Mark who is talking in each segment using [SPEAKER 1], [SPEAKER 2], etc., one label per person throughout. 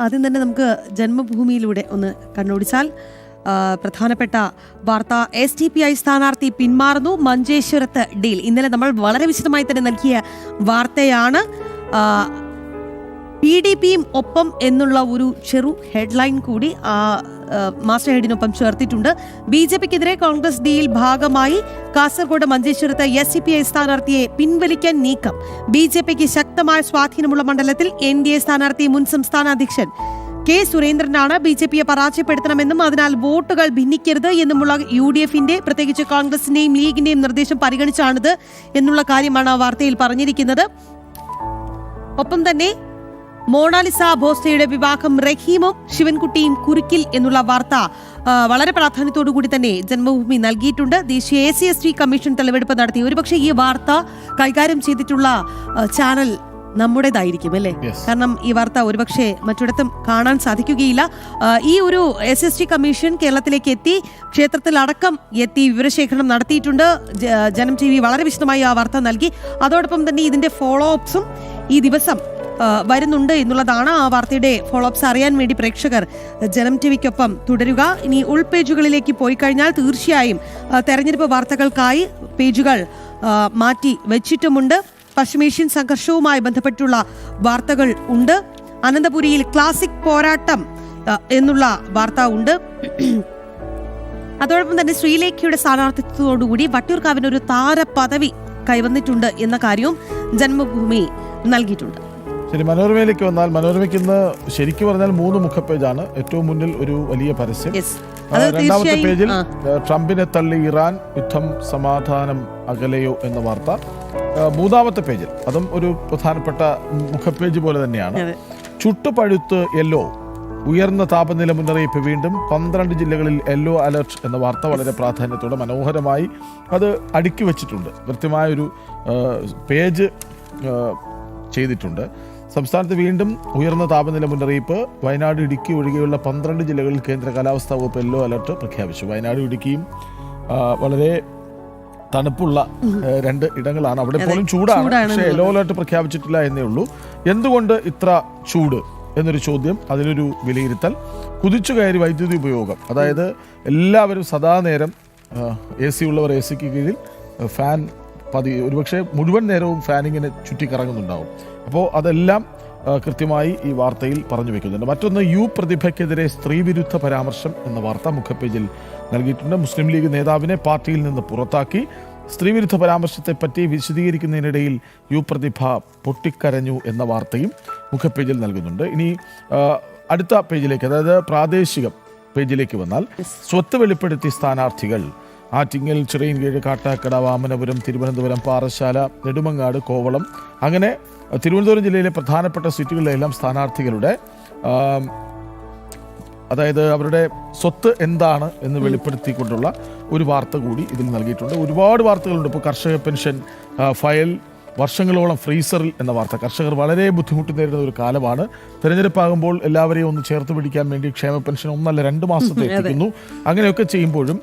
[SPEAKER 1] ആദ്യം തന്നെ നമുക്ക് ജന്മഭൂമിയിലൂടെ ഒന്ന് കണ്ണോടിച്ചാൽ പ്രധാനപ്പെട്ട വാർത്ത SDPI സ്ഥാനാർത്ഥി പിന്മാറുന്നു, മഞ്ചേശ്വരത്ത് ഡീൽ. ഇന്നലെ നമ്മൾ വളരെ വിശദമായി തന്നെ നൽകിയ വാർത്തയാണ്. PDPയും ഒപ്പം എന്നുള്ള ഒരു ചെറു ഹെഡ്ലൈൻ കൂടി മാസ്റ്റർ ഹെഡിനൊപ്പം ചേർത്തിട്ടുണ്ട്. BJPക്കെതിരെ കോൺഗ്രസ് ഡീൽ ഭാഗമായി കാസർഗോഡ് മഞ്ചേശ്വരത്ത് SDPI സ്ഥാനാർത്ഥിയെ പിൻവലിക്കാൻ നീക്കം. BJPക്ക് ശക്തമായ സ്വാധീനമുള്ള മണ്ഡലത്തിൽ NDA സ്ഥാനാർത്ഥി മുൻ സംസ്ഥാന അധ്യക്ഷൻ K. സുരേന്ദ്രനാണ്. BJPയെ പരാജയപ്പെടുത്തണമെന്നും അതിനാൽ വോട്ടുകൾ ഭിന്നിക്കരുത് എന്നുമുള്ള UDFന്റെ പ്രത്യേകിച്ച് കോൺഗ്രസിന്റെയും ലീഗിന്റെയും നിർദ്ദേശം പരിഗണിച്ചാണിത് എന്നുള്ള കാര്യമാണ് ആ വാർത്തയിൽ പറഞ്ഞിരിക്കുന്നത്. ഒപ്പം തന്നെ മോണാലിസ ബോസ്റ്റയുടെ വിവാഹം റഹീമും ശിവൻകുട്ടിയും കുരുക്കിൽ എന്നുള്ള വാർത്ത വളരെ പ്രാധാന്യത്തോടു കൂടി തന്നെ ജന്മഭൂമി നൽകിയിട്ടുണ്ട്. ദേശീയ SC/ST കമ്മീഷൻ തെളിവെടുപ്പ് നടത്തി. ഒരുപക്ഷെ ഈ വാർത്ത കൈകാര്യം ചെയ്തിട്ടുള്ള ചാനൽ നമ്മുടേതായിരിക്കും അല്ലേ? കാരണം ഈ വാർത്ത ഒരുപക്ഷെ മറ്റിടത്തും കാണാൻ സാധിക്കുകയില്ല. ഈ ഒരു SST കമ്മീഷൻ കേരളത്തിലേക്ക് എത്തി, ക്ഷേത്രത്തിൽ അടക്കം എത്തി വിവരശേഖരണം നടത്തിയിട്ടുണ്ട്. ജനം TV വളരെ വിശദമായി ആ വാർത്ത നൽകി. അതോടൊപ്പം തന്നെ ഇതിന്റെ ഫോളോ അപ്സും ഈ ദിവസം വരുന്നുണ്ട് എന്നുള്ളതാണ്. ആ വാർത്തയുടെ ഫോളോ അപ്സ് അറിയാൻ വേണ്ടി പ്രേക്ഷകർ ജനം TVക്കൊപ്പം തുടരുക. ഇനി ഉൾപേജുകളിലേക്ക് പോയി കഴിഞ്ഞാൽ തീർച്ചയായും തെരഞ്ഞെടുപ്പ് വാർത്തകൾക്കായി പേജുകൾ മാറ്റി വെച്ചിട്ടുമുണ്ട്. പശ്ചിമേഷ്യൻ സംഘർഷവുമായി ബന്ധപ്പെട്ടുള്ള വാർത്തകൾ ഉണ്ട്. അനന്തപുരിയിൽ ക്ലാസിക് പോരാട്ടം എന്നുള്ള വാർത്ത ഉണ്ട്. അതോടൊപ്പം തന്നെ ശ്രീലേഖയുടെ സ്ഥാനാർത്ഥിത്വത്തോടുകൂടി വട്ടിയൂർക്കാവിന് ഒരു താര പദവി കൈവന്നിട്ടുണ്ട് എന്ന കാര്യവും ജന്മഭൂമി നൽകിയിട്ടുണ്ട്.
[SPEAKER 2] ശരി, മനോരമയിലേക്ക് വന്നാൽ മനോരമയ്ക്ക് ഇന്ന് ശരിക്കും പറഞ്ഞാൽ 3 മുഖപ്പേജാണ്. ഏറ്റവും മുന്നിൽ ഒരു വലിയ പരസ്യം. രണ്ടാമത്തെ പേജിൽ ട്രംപിനെ തള്ളി ഇറാൻ, യുദ്ധം സമാധാനം അകലെയോ എന്ന വാർത്ത. മൂന്നാമത്തെ പേജിൽ അതും ഒരു പ്രധാനപ്പെട്ട മുഖപ്പേജ് പോലെ തന്നെയാണ്. ചുട്ടുപഴുത്ത് യെല്ലോ, ഉയർന്ന താപനില മുന്നറിയിപ്പ് വീണ്ടും 12 ജില്ലകളിൽ യെല്ലോ അലർട്ട് എന്ന വാർത്ത വളരെ പ്രാധാന്യത്തോടെ മനോഹരമായി അത് അടുക്കി വെച്ചിട്ടുണ്ട്. കൃത്യമായൊരു പേജ് ചെയ്തിട്ടുണ്ട്. സംസ്ഥാനത്ത് വീണ്ടും ഉയർന്ന താപനില മുന്നറിയിപ്പ്. വയനാട്, ഇടുക്കി ഒഴികെയുള്ള 12 ജില്ലകളിൽ കേന്ദ്ര കാലാവസ്ഥാ വകുപ്പ് യെല്ലോ അലർട്ട് പ്രഖ്യാപിച്ചു. വയനാട്, ഇടുക്കിയും വളരെ തണുപ്പുള്ള 2 ഇടങ്ങളാണ്. അവിടെ പോലും ചൂടാണ്, പക്ഷേ യെല്ലോ അലർട്ട് പ്രഖ്യാപിച്ചിട്ടില്ല എന്നേ ഉള്ളൂ. എന്തുകൊണ്ട് ഇത്ര ചൂട് എന്നൊരു ചോദ്യം, അതിനൊരു വിലയിരുത്തൽ. കുതിച്ചു കയറി വൈദ്യുതി ഉപയോഗം, അതായത് എല്ലാവരും സദാനേരം AC ഉള്ളവർ ACക്ക് കീഴിൽ ഫാൻ ഒരുപക്ഷെ മുഴുവൻ നേരവും ഫാനിങ്ങിന് ചുറ്റിക്കറങ്ങുന്നുണ്ടാവും. അപ്പോൾ അതെല്ലാം കൃത്യമായി ഈ വാർത്തയിൽ പറഞ്ഞു വെക്കുന്നുണ്ട്. മറ്റൊന്ന്, പ്രതിഭയ്ക്കെതിരെ സ്ത്രീവിരുദ്ധ പരാമർശം എന്ന വാർത്ത മുഖപ്പേജിൽ നൽകിയിട്ടുണ്ട്. മുസ്ലിം ലീഗ് നേതാവിനെ പാർട്ടിയിൽ നിന്ന് പുറത്താക്കി. സ്ത്രീവിരുദ്ധ പരാമർശത്തെപ്പറ്റി വിശദീകരിക്കുന്നതിനിടയിൽ പ്രതിഭ പൊട്ടിക്കരഞ്ഞു എന്ന വാർത്തയും മുഖപ്പേജിൽ നൽകുന്നുണ്ട്. ഇനി അടുത്ത പേജിലേക്ക്, അതായത് പ്രാദേശിക പേജിലേക്ക് വന്നാൽ, സ്വത്ത് വെളിപ്പെടുത്തി സ്ഥാനാർത്ഥികൾ. ആറ്റിങ്ങൽ, ചിറയൻകീഴ്, കാട്ടാക്കട, വാമനപുരം, തിരുവനന്തപുരം, പാറശാല, നെടുമങ്ങാട്, കോവളം, അങ്ങനെ തിരുവനന്തപുരം ജില്ലയിലെ പ്രധാനപ്പെട്ട സീറ്റുകളിലെല്ലാം സ്ഥാനാർത്ഥികളുടെ അതായത് അവരുടെ സ്വത്ത് എന്താണ് എന്ന് വെളിപ്പെടുത്തിക്കൊണ്ടുള്ള ഒരു വാർത്ത കൂടി ഇതിൽ നൽകിയിട്ടുണ്ട്. ഒരുപാട് വാർത്തകളുണ്ട്. ഇപ്പോൾ കർഷക പെൻഷൻ ഫയൽ വർഷങ്ങളോളം ഫ്രീസറിൽ എന്ന വാർത്ത. കർഷകർ വളരെ ബുദ്ധിമുട്ട് നേരിടുന്ന ഒരു കാലമാണ്. തെരഞ്ഞെടുപ്പാകുമ്പോൾ എല്ലാവരെയും ഒന്ന് ചേർത്ത് പിടിക്കാൻ വേണ്ടി ക്ഷേമ പെൻഷൻ 1-2 മാസത്തെ എത്തിക്കുന്നു. അങ്ങനെയൊക്കെ ചെയ്യുമ്പോഴും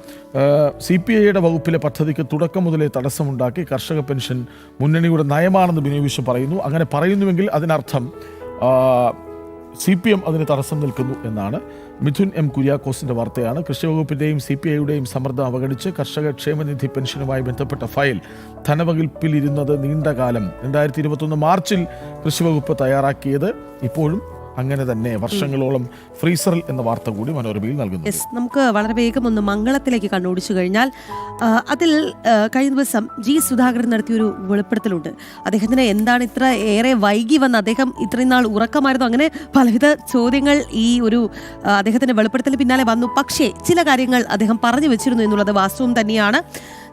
[SPEAKER 2] CPIയുടെ വകുപ്പിലെ പദ്ധതിക്ക് തുടക്കം മുതലേ തടസ്സമുണ്ടാക്കി കർഷക പെൻഷൻ മുന്നണിയുടെ നയമാണെന്ന് ബിനോയ് വിശ്വം പറയുന്നു. അങ്ങനെ പറയുന്നുവെങ്കിൽ അതിനർത്ഥം CPM അതിന് തടസ്സം നിൽക്കുന്നു എന്നാണ്. മിഥുൻ M. കുര്യാക്കോസിന്റെ വാർത്തയാണ്. കൃഷിവകുപ്പിന്റെയും CPIയുടെയും സമ്മർദ്ദം അവഗണിച്ച് കർഷക ക്ഷേമനിധി പെൻഷനുമായി ബന്ധപ്പെട്ട ഫയൽ ധനവകുപ്പിലിരുന്നത് നീണ്ടകാലം. 2021 മാർച്ചിൽ കൃഷിവകുപ്പ് തയ്യാറാക്കിയത് ഇപ്പോഴും അങ്ങനെ തന്നെ വർഷങ്ങളോളം ഫ്രീസറിൽ എന്ന വാർത്ത കൂടി മനോരമയിൽ നൽകുന്നു.
[SPEAKER 1] നമുക്ക് വളരെ വേഗം ഒന്ന് മംഗളത്തിലേക്ക് കണ്ണോടിച്ചു കഴിഞ്ഞാൽ അതിൽ കഴിഞ്ഞ ദിവസം G. സുധാകരൻ നടത്തിയൊരു വെളിപ്പെടുത്തലുണ്ട്. അദ്ദേഹത്തിന് എന്താണ് ഇത്ര ഏറെ വൈകി വന്ന്, അദ്ദേഹം ഇത്രയും നാൾ ഉറക്കമായിരുന്നു, അങ്ങനെ പലവിധ ചോദ്യങ്ങൾ ഈ ഒരു അദ്ദേഹത്തിന്റെ വെളിപ്പെടുത്തലിന് പിന്നാലെ വന്നു. പക്ഷേ ചില കാര്യങ്ങൾ അദ്ദേഹം പറഞ്ഞു വെച്ചിരുന്നു എന്നുള്ളത് വാസ്തവം തന്നെയാണ്.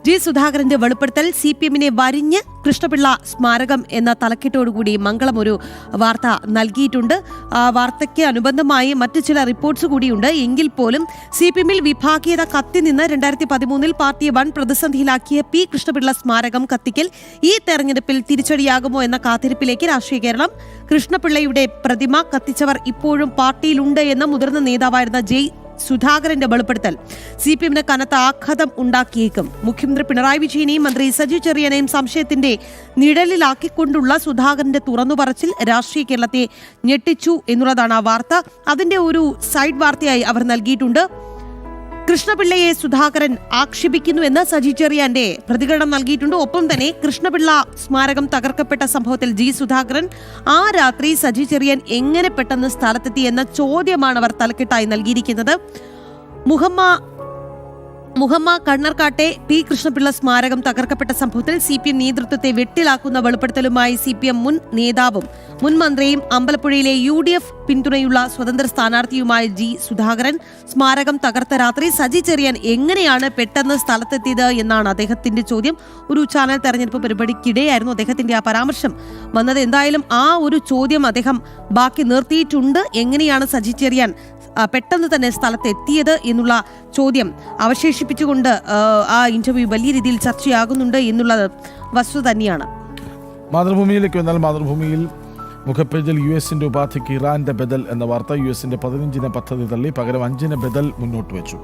[SPEAKER 1] G. സുധാകരന്റെ വെളിപ്പെടുത്തൽ. CPMനെ വരിഞ്ഞ് കൃഷ്ണപിള്ള സ്മാരകം എന്ന തലക്കെട്ടോടുകൂടി മംഗളം ഒരു വാർത്ത നൽകിയിട്ടുണ്ട്. ആ വാർത്തയ്ക്ക് അനുബന്ധമായി മറ്റു ചില റിപ്പോർട്ട്സ് കൂടിയുണ്ട്. എങ്കിൽ പോലും CPMൽ വിഭാഗീയത കത്തി നിന്ന് 2013 പാർട്ടിയെ വൻ പ്രതിസന്ധിയിലാക്കിയ P. കൃഷ്ണപിള്ള സ്മാരകം കത്തിക്കൽ ഈ തെരഞ്ഞെടുപ്പിൽ തിരിച്ചടിയാകുമോ എന്ന കാത്തിരിപ്പിലേക്ക് രാഷ്ട്രീയ കേരളം. കൃഷ്ണപിള്ളയുടെ പ്രതിമ കത്തിച്ചവർ ഇപ്പോഴും പാർട്ടിയിലുണ്ട് എന്ന മുതിർന്ന നേതാവായിരുന്ന J. സുധാകരന്റെ വെളിപ്പെടുത്തൽ CPM-ന് കനത്ത ആഘാതം ഉണ്ടാക്കിയേക്കും. മുഖ്യമന്ത്രി പിണറായി വിജയനെയും മന്ത്രി സജി ചെറിയാനെയും സംശയത്തിന്റെ നിഴലിലാക്കിക്കൊണ്ടുള്ള സുധാകരന്റെ തുറന്നുപറച്ചിൽ രാഷ്ട്രീയ കേരളത്തെ ഞെട്ടിച്ചു എന്നുള്ളതാണ് ആ വാർത്ത. അതിന്റെ ഒരു സൈഡ് വാർത്തയായി അവർ നൽകിയിട്ടുണ്ട്. കൃഷ്ണപിള്ളയെ സുധാകരൻ ആക്ഷേപിക്കുന്നുവെന്ന് സജി ചെറിയാന്റെ പ്രതികരണം നൽകിയിട്ടുണ്ട്. ഒപ്പം തന്നെ കൃഷ്ണപിള്ള സ്മാരകം തകർക്കപ്പെട്ട സംഭവത്തിൽ സുധാകരൻ ആ രാത്രി സജി ചെറിയാൻ എങ്ങനെ പെട്ടെന്ന് സ്ഥലത്തെത്തി എന്ന ചോദ്യമാണ് അവർ തലക്കെട്ടായി നൽകിയിരിക്കുന്നത്. മുഹമ്മ കണ്ണർക്കാട്ടെ P. കൃഷ്ണപിള്ള സ്മാരകം തകർക്കപ്പെട്ട സംഭവത്തിൽ CPM നേതൃത്വത്തെ വെട്ടിലാക്കുന്ന വെളിപ്പെടുത്തലുമായി CPM മുൻ നേതാവും മുൻ മന്ത്രിയും അമ്പലപ്പുഴയിലെ UDF പിന്തുണയുള്ള സ്വതന്ത്ര സ്ഥാനാർത്ഥിയുമായ സുധാകരൻ സ്മാരകം തകർത്ത രാത്രി സജി ചെറിയാൻ എങ്ങനെയാണ് പെട്ടെന്ന് സ്ഥലത്തെത്തിയത് എന്നാണ് അദ്ദേഹത്തിന്റെ ചോദ്യം. ഒരു ചാനൽ തെരഞ്ഞെടുപ്പ് പരിപാടിക്കിടെയായിരുന്നു അദ്ദേഹത്തിന്റെ ആ പരാമർശം വന്നത്. എന്തായാലും ആ ഒരു ചോദ്യം അദ്ദേഹം ബാക്കി നിർത്തിയിട്ടുണ്ട്. എങ്ങനെയാണ് സജി ചെറിയാൻ പെട്ടെന്ന് തന്നെ സ്ഥലത്തെത്തിയത് എന്നുള്ള ചോദ്യം അവശേഷിപ്പിച്ചുകൊണ്ട് ആ ഇന്റർവ്യൂ വലിയ രീതിയിൽ ചർച്ചയാകുന്നുണ്ട് എന്നുള്ളത് വസ്തുത തന്നെയാണ്.
[SPEAKER 2] മാതൃഭൂമിയിലേക്ക് വന്നാൽ മാതൃഭൂമിയിൽ മുഖപ്പേജിൽ US-ന്റെ ഉപാധിക്ക് ഇറാന്റെ ബദൽ എന്ന വാർത്ത. US-ന്റെ 15 പദ്ധതി തള്ളി, പകരം 5 ബദൽ മുന്നോട്ട് വെച്ചു.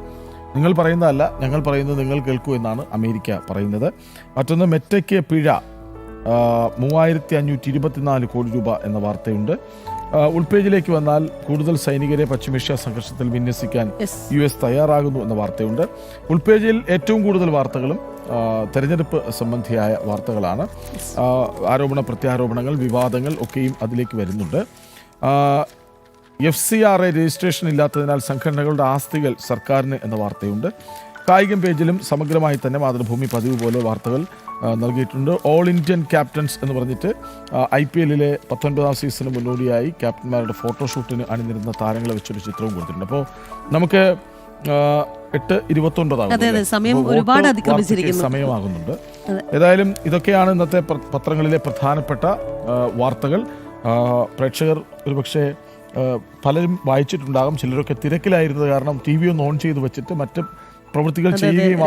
[SPEAKER 2] നിങ്ങൾ പറയുന്നതല്ല, ഞങ്ങൾ പറയുന്നത് നിങ്ങൾ കേൾക്കൂ എന്നാണ് അമേരിക്ക പറയുന്നത്. മറ്റൊന്ന്, മെറ്റയ്ക്ക് പിഴ 3524 കോടി രൂപ എന്ന വാർത്തയുണ്ട്. ഉൾപേജിലേക്ക് വന്നാൽ കൂടുതൽ സൈനികരെ പശ്ചിമേഷ്യ സംഘർഷത്തിൽ വിന്യസിക്കാൻ US തയ്യാറാകുന്നു എന്ന വാർത്തയുണ്ട്. ഉൾപേജിൽ ഏറ്റവും കൂടുതൽ വാർത്തകളും തെരഞ്ഞെടുപ്പ് സംബന്ധിയായ വാർത്തകളാണ്. ആരോപണ പ്രത്യാരോപണങ്ങൾ, വിവാദങ്ങൾ ഒക്കെയും അതിലേക്ക് വരുന്നുണ്ട്. FCRA രജിസ്ട്രേഷൻ ഇല്ലാത്തതിനാൽ സംഘടനകളുടെ ആസ്തികൾ സർക്കാരിന് എന്ന വാർത്തയുണ്ട്. കായികം പേജിലും സമഗ്രമായി തന്നെ മാതൃഭൂമി പതിവ് പോലെ വാർത്തകൾ നൽകിയിട്ടുണ്ട്. ഓൾ ഇന്ത്യൻ ക്യാപ്റ്റൻസ് എന്ന് പറഞ്ഞിട്ട് IPL-ലെ 19ാം സീസണിന് മുന്നോടിയായി ക്യാപ്റ്റന്മാരുടെ ഫോട്ടോഷൂട്ടിന് അണിനിരുന്ന താരങ്ങളെ വെച്ചൊരു ചിത്രവും കൊടുത്തിട്ടുണ്ട്. അപ്പോൾ നമുക്ക് 8:29 സമയമാകുന്നുണ്ട്. ഏതായാലും ഇതൊക്കെയാണ് ഇന്നത്തെ പത്രങ്ങളിലെ പ്രധാനപ്പെട്ട വാർത്തകൾ. പ്രേക്ഷകർ ഒരുപക്ഷെ പലരും വായിച്ചിട്ടുണ്ടാകും. ചിലരൊക്കെ തിരക്കിലായിരുന്നത് കാരണം TV ഒന്ന് ഓൺ ചെയ്ത് വെച്ചിട്ട് മറ്റ് പ്രവൃത്തികൾ ചെയ്യുകയും